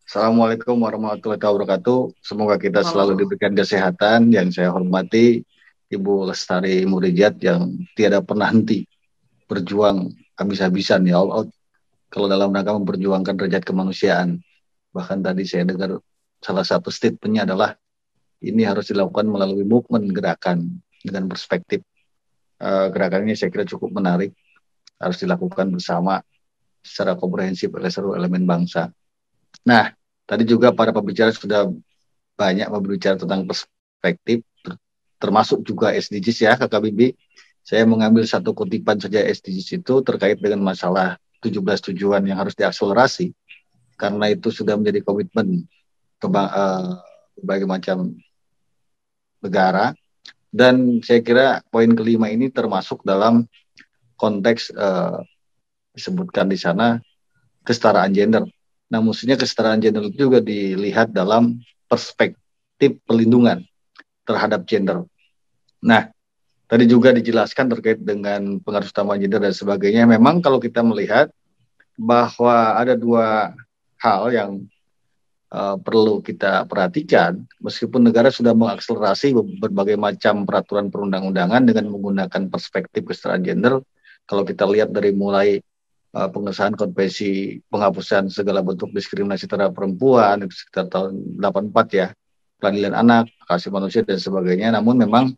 Assalamualaikum warahmatullahi wabarakatuh. Semoga kita selalu diberikan kesehatan. Yang saya hormati Ibu Lestari Murijat yang tiada pernah henti berjuang habis-habisan ya all out kalau dalam rangka memperjuangkan derajat kemanusiaan. Bahkan tadi saya dengar salah satu statementnya adalah ini harus dilakukan melalui movement gerakan dengan perspektif. Gerakan ini saya kira cukup menarik, harus dilakukan bersama secara komprehensif oleh seluruh elemen bangsa. Nah, tadi juga para pembicara sudah banyak berbicara tentang perspektif, termasuk juga SDGs ya, Kakak Bibi. Saya mengambil satu kutipan saja SDGs itu terkait dengan masalah 17 tujuan yang harus diakselerasi, karena itu sudah menjadi komitmen berbagai macam negara. Dan saya kira poin kelima ini termasuk dalam konteks disebutkan di sana kesetaraan gender. Nah, maksudnya kesetaraan gender itu juga dilihat dalam perspektif perlindungan terhadap gender. Nah, tadi juga dijelaskan terkait dengan pengaruh utama gender dan sebagainya. Memang kalau kita melihat bahwa ada dua hal yang perlu kita perhatikan, meskipun negara sudah mengakselerasi berbagai macam peraturan perundang-undangan dengan menggunakan perspektif kesetaraan gender. Kalau kita lihat dari mulai pengesahan konvensi penghapusan segala bentuk diskriminasi terhadap perempuan itu sekitar tahun 84 ya, peradilan anak, hak asasi manusia dan sebagainya. Namun memang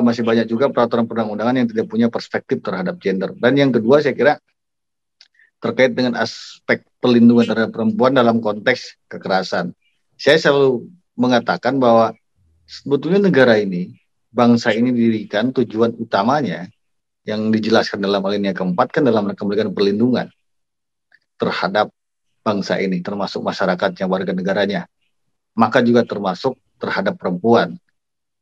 masih banyak juga peraturan perundang-undangan yang tidak punya perspektif terhadap gender. Dan yang kedua saya kira terkait dengan aspek perlindungan terhadap perempuan dalam konteks kekerasan. Saya selalu mengatakan bahwa sebetulnya negara ini, bangsa ini didirikan tujuan utamanya yang dijelaskan dalam alinea keempat kan dalam rangka memberikan perlindungan terhadap bangsa ini, termasuk masyarakatnya, warga negaranya. Maka juga termasuk terhadap perempuan.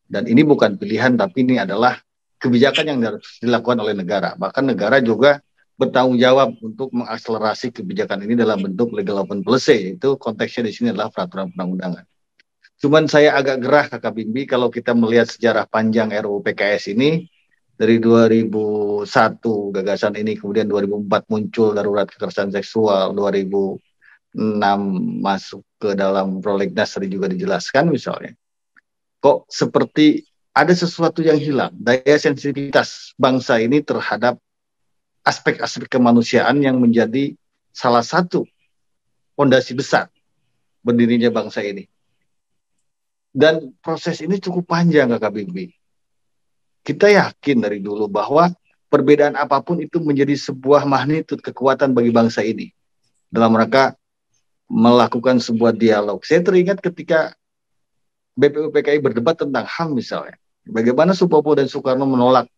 Dan ini bukan pilihan, tapi ini adalah kebijakan yang harus dilakukan oleh negara. Bahkan negara juga bertanggung jawab untuk mengakselerasi kebijakan ini dalam bentuk legal open policy. Itu konteksnya di sini adalah peraturan perundang-undangan. Cuman saya agak gerah Kakak Bimbi kalau kita melihat sejarah panjang RUU PKS ini dari 2001 gagasan ini, kemudian 2004 muncul darurat kekerasan seksual, 2006 masuk ke dalam prolegnas tadi juga dijelaskan misalnya. Kok seperti ada sesuatu yang hilang, daya sensitivitas bangsa ini terhadap aspek-aspek kemanusiaan yang menjadi salah satu fondasi besar berdirinya bangsa ini. Dan proses ini cukup panjang Kakak Bibi. Kita yakin dari dulu bahwa perbedaan apapun itu menjadi sebuah magnitud kekuatan bagi bangsa ini dalam rangka melakukan sebuah dialog. Saya teringat ketika BPUPKI berdebat tentang HAM misalnya. Bagaimana Supopo dan Soekarno menolak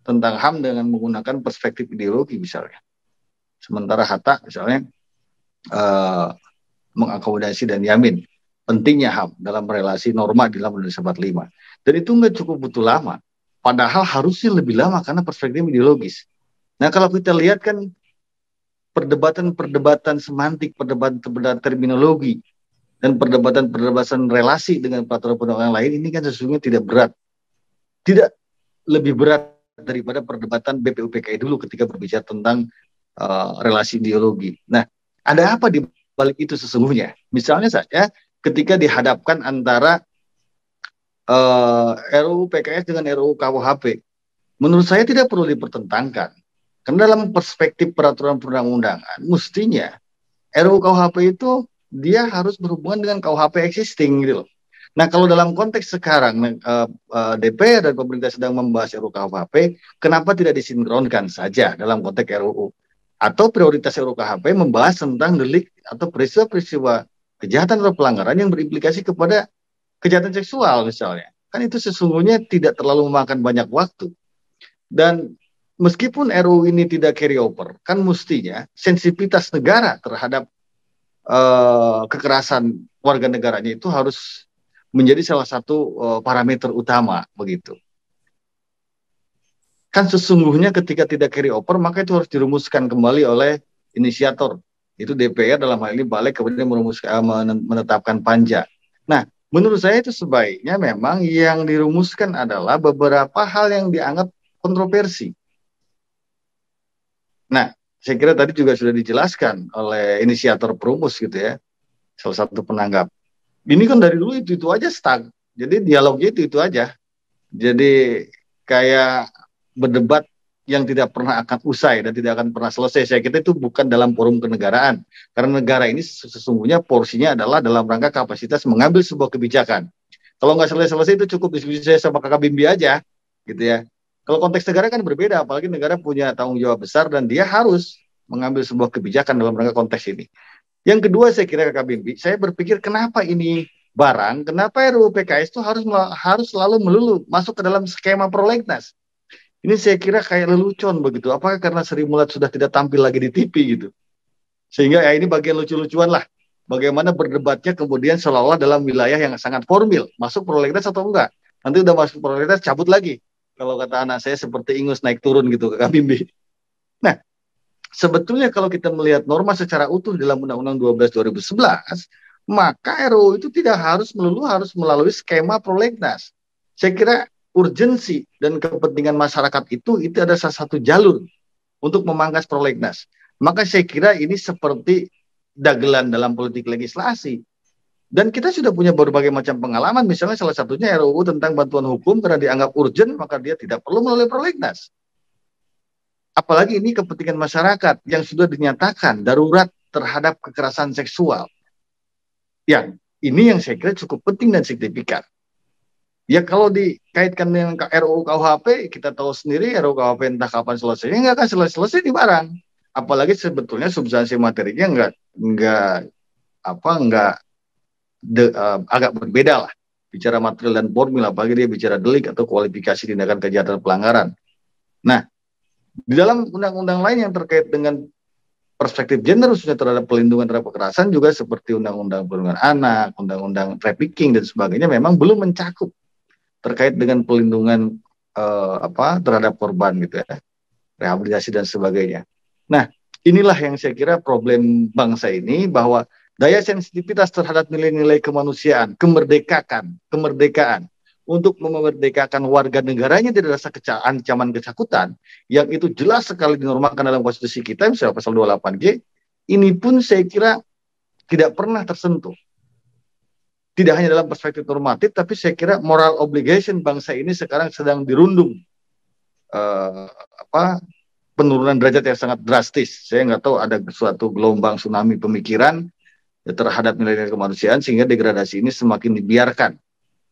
tentang HAM dengan menggunakan perspektif ideologi misalnya. Sementara Hatta misalnya mengakomodasi dan yamin pentingnya HAM dalam relasi norma di dalam Undang-Undang 45. Dan itu nggak cukup butuh lama. Padahal harusnya lebih lama karena perspektif ideologis. Nah kalau kita lihat kan perdebatan semantik, perdebatan terminologi, dan perdebatan relasi dengan peraturan perundang-undangan lain ini kan sesungguhnya tidak berat. Tidak lebih berat daripada perdebatan BPUPKI dulu ketika berbicara tentang relasi ideologi. Nah, ada apa di balik itu sesungguhnya? Misalnya saja ketika dihadapkan antara RUU PKS dengan RUU KUHP, menurut saya tidak perlu dipertentangkan. Karena dalam perspektif peraturan perundang-undangan, mestinya RUU KUHP itu dia harus berhubungan dengan KUHP existing gitu loh. Nah kalau dalam konteks sekarang DPR dan pemerintah sedang membahas RUU KUHP, kenapa tidak disinkronkan saja dalam konteks RUU? Atau prioritas RUU KUHP membahas tentang delik atau peristiwa-peristiwa kejahatan atau pelanggaran yang berimplikasi kepada kejahatan seksual misalnya. Kan itu sesungguhnya tidak terlalu memakan banyak waktu. Dan meskipun RUU ini tidak carry over, kan mestinya sensitivitas negara terhadap kekerasan warga negaranya itu harus menjadi salah satu parameter utama begitu. Kan sesungguhnya ketika tidak carry over maka itu harus dirumuskan kembali oleh inisiator. Itu DPR dalam hal ini balik kemudian menetapkan panja. Nah, menurut saya itu sebaiknya memang yang dirumuskan adalah beberapa hal yang dianggap kontroversi. Nah, saya kira tadi juga sudah dijelaskan oleh inisiator perumus gitu ya. salah satu penanggap. Ini kan dari dulu itu aja stuck. Jadi dialognya itu aja. Jadi kayak berdebat yang tidak pernah akan usai dan tidak akan pernah selesai. Saya kira itu bukan dalam forum kenegaraan. Karena negara ini sesungguhnya porsinya adalah dalam rangka kapasitas mengambil sebuah kebijakan. Kalau nggak selesai-selesai itu cukup diskusi saya sama Kakak Bimbi aja, gitu ya. Kalau konteks negara kan berbeda, apalagi negara punya tanggung jawab besar dan dia harus mengambil sebuah kebijakan dalam rangka konteks ini. Yang kedua saya kira Kakak Bimbi, saya berpikir kenapa ini barang, kenapa RUU PKS itu harus selalu melulu masuk ke dalam skema prolegnas. Ini saya kira kayak lelucon begitu. Apakah karena Sri Mulat sudah tidak tampil lagi di TV gitu? Sehingga ya ini bagian lucu-lucuan lah. Bagaimana berdebatnya kemudian seolah-olah dalam wilayah yang sangat formil. Masuk prolegnas atau enggak? Nanti udah masuk prolegnas cabut lagi. Kalau kata anak saya seperti ingus naik turun gitu ke Bimbi. Nah, sebetulnya kalau kita melihat norma secara utuh dalam Undang-Undang 12 2011, maka RUU itu tidak harus melalui skema prolegnas. Saya kira urgensi dan kepentingan masyarakat itu ada salah satu jalur untuk memangkas prolegnas. Maka saya kira ini seperti dagelan dalam politik legislasi. Dan kita sudah punya berbagai macam pengalaman, misalnya salah satunya RUU tentang bantuan hukum karena dianggap urgent, maka dia tidak perlu melalui prolegnas. Apalagi ini kepentingan masyarakat yang sudah dinyatakan darurat terhadap kekerasan seksual. Yang ini yang saya kira cukup penting dan signifikan. Ya kalau dikaitkan dengan RUU KUHP, kita tahu sendiri RUU KUHP entah kapan selesainya, nggak akan selesai di barang. Apalagi sebetulnya substansi materinya agak berbeda lah. Bicara material dan formil, apalagi dia bicara delik atau kualifikasi tindakan kejahatan pelanggaran. Nah, di dalam undang-undang lain yang terkait dengan perspektif gender khususnya terhadap pelindungan terhadap kekerasan juga seperti undang-undang perlindungan anak, undang-undang trafficking dan sebagainya memang belum mencakup terkait dengan pelindungan terhadap korban gitu ya, rehabilitasi dan sebagainya. Nah, inilah yang saya kira problem bangsa ini, bahwa daya sensitivitas terhadap nilai-nilai kemanusiaan, kemerdekaan untuk memerdekakan warga negaranya dari rasa ancaman ketakutan, yang itu jelas sekali dinormalkan dalam konstitusi kita, misalnya pasal 28G, ini pun saya kira tidak pernah tersentuh. Tidak hanya dalam perspektif normatif, tapi saya kira moral obligation bangsa ini sekarang sedang dirundung penurunan derajat yang sangat drastis. Saya nggak tahu ada suatu gelombang tsunami pemikiran terhadap nilai-nilai kemanusiaan sehingga degradasi ini semakin dibiarkan.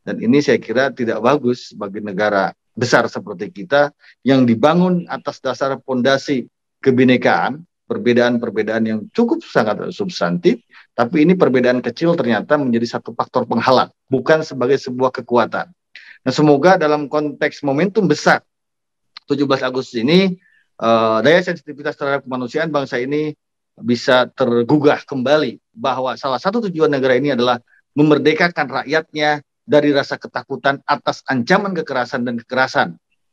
Dan ini saya kira tidak bagus bagi negara besar seperti kita yang dibangun atas dasar fondasi kebinekaan, perbedaan-perbedaan yang cukup sangat substantif, tapi ini perbedaan kecil ternyata menjadi satu faktor penghalang, bukan sebagai sebuah kekuatan. Nah, semoga dalam konteks momentum besar 17 Agustus ini, daya sensitivitas terhadap kemanusiaan bangsa ini bisa tergugah kembali, bahwa salah satu tujuan negara ini adalah memerdekakan rakyatnya dari rasa ketakutan atas ancaman kekerasan dan kekerasan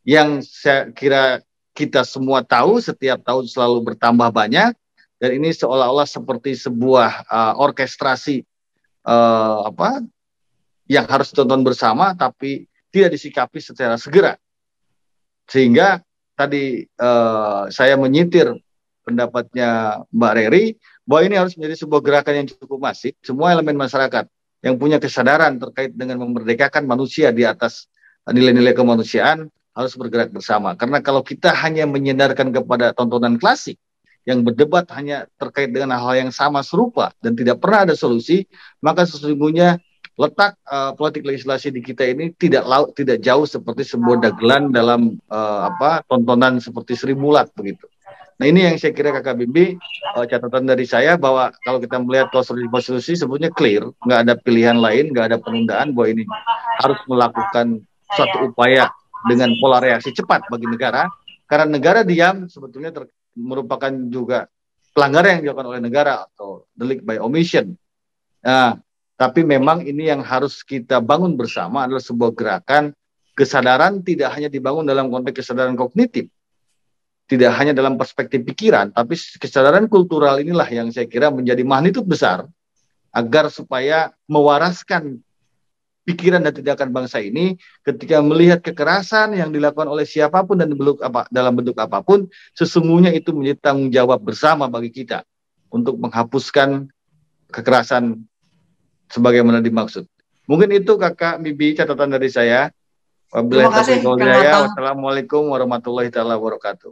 yang saya kira kita semua tahu setiap tahun selalu bertambah banyak, dan ini seolah-olah seperti sebuah orkestrasi yang harus ditonton bersama tapi tidak disikapi secara segera. Sehingga tadi saya menyitir pendapatnya Mbak Reri bahwa ini harus menjadi sebuah gerakan yang cukup masif. Semua elemen masyarakat yang punya kesadaran terkait dengan memerdekakan manusia di atas nilai-nilai kemanusiaan harus bergerak bersama. Karena kalau kita hanya menyandarkan kepada tontonan klasik yang berdebat hanya terkait dengan hal yang sama serupa dan tidak pernah ada solusi, maka sesungguhnya letak politik legislasi di kita ini tidak jauh seperti sebuah dagelan dalam tontonan seperti Sri Mulat begitu. Nah, ini yang saya kira Kakak Bimbi, catatan dari saya bahwa kalau kita melihat konstitusi sebetulnya clear, nggak ada pilihan lain, nggak ada penundaan, bahwa ini harus melakukan suatu upaya dengan pola reaksi cepat bagi negara, karena negara diam sebetulnya merupakan juga pelanggaran yang dilakukan oleh negara atau delik by omission. Nah, tapi memang ini yang harus kita bangun bersama adalah sebuah gerakan kesadaran, tidak hanya dibangun dalam konteks kesadaran kognitif, tidak hanya dalam perspektif pikiran, tapi kesadaran kultural inilah yang saya kira menjadi magnitud besar agar supaya mewaraskan pikiran dan tindakan bangsa ini ketika melihat kekerasan yang dilakukan oleh siapapun dan dalam bentuk apapun, sesungguhnya itu menjadi tanggung jawab bersama bagi kita untuk menghapuskan kekerasan sebagaimana dimaksud. Mungkin itu Kakak Bibi catatan dari saya. Terima Wabillahi kasih taufiq wal Kang hidayah. Natang. Wassalamualaikum warahmatullahi taala wabarakatuh.